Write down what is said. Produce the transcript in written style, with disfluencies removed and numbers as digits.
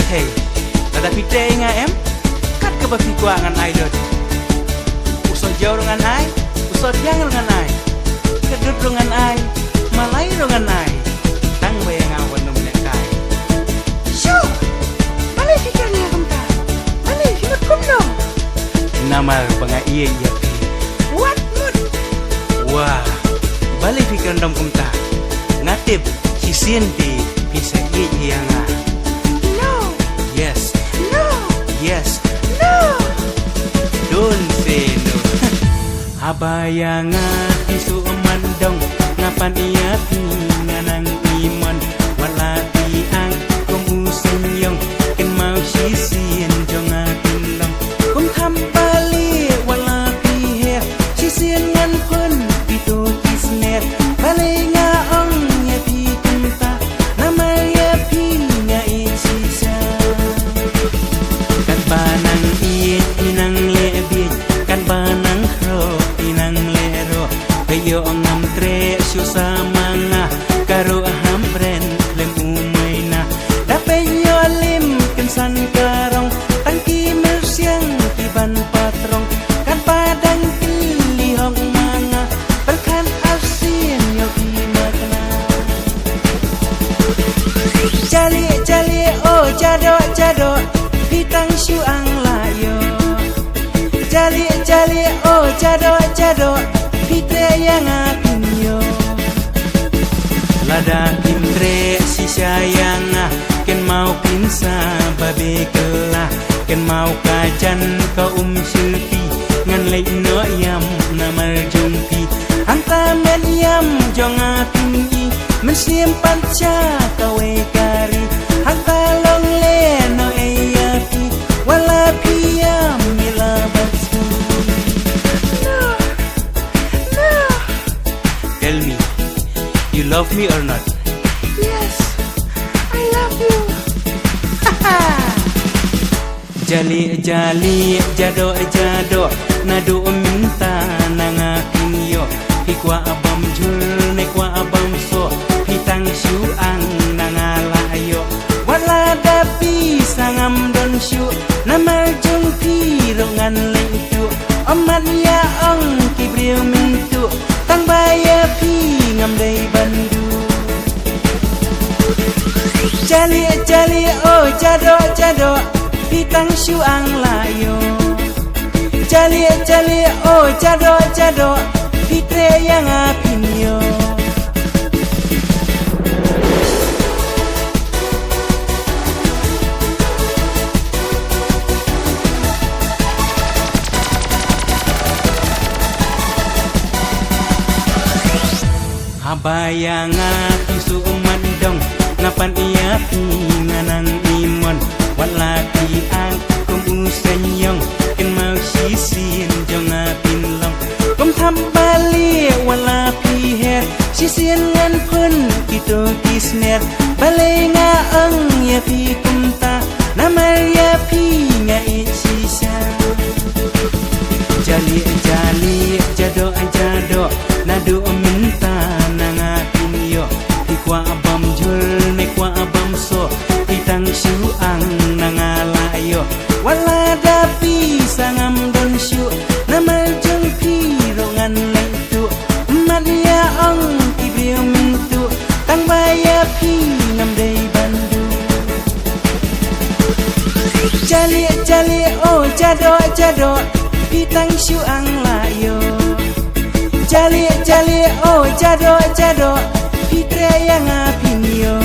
Hey, ada pite nga em? Kat ka ba fikwa ngan ai dot? Usod jauh ngan ai, usod yang ngan ai. Kedut ngan ai, malai ngan ai. Tang bayang awan num nekai. Shoo! Malay fikir niya kumta. Malay himut kumno. Namar banga iya iya pi. What mood? Wah, balik fikir dom kumta. Ngatip sisien pi bisa iya iya nga. No, Yes, no, yes. no. Don't say no. Abaya nga pisu mandong ngapan iya nganang iman wala tiang kumusun yung ken mau sisin jong atin long kum tham bali wala pihe sisin ngan pun pitu kisnet bali nga ong ya pi kunta nama ya pi nga isisa kan banang iit inang lebi kan banang ro inang lero kayo ngam tre syu sama nga karo hambren lem umay na dapay yo lim kensan karong tangki mersyang tiban patrong kan padang pilihong mga berkan asin yo imakna jali jali oh jado jado pitang syu ang layo jali jali oh jado jado pite yang atinyo lada imtre si sayang ken mau pinsa babe kelah ken mau kajan ka syupi ngan lei no yam namar jumpi anta men yam jong atingi mensim panca kawe kari anta long le no eyapi wala piyam mila batsu. No, no. Tell me, you love me or not? Yes, I love you. Jali jali jado jado nado minta nangakin yo hikwa abam jul nekwa abam so hitang syu ang nangalayo wala dapi sangam don syu namar jung pirongan lentu amat ya ang kibriu mintu tang baya pi ngam dei bandu jali jali oh jado jado pitang syu ang layo jali jali oh jado jado pitre yang apinyo. Abaya nga pisu mandong ngapan iya nganang imon wala tiang kumusan yung ken mau sisin jong apin long kum tham bali wala pihe sisin ngan pun kito kisnet bali nga ang ya pi kumta namar ya pi nga isisa jali jali jado jado nado minta nangatin yo hikwa abam jul nekwa abam so pitang syu ang nangalayo wala dapi sangam don syu namar jung pirongan lentu matya ang kibriu mintu tang baya pi ngam dei bandu jali jali oh jado jado pitang syu ang layo jali jali oh jado jado pitre yang apinyo.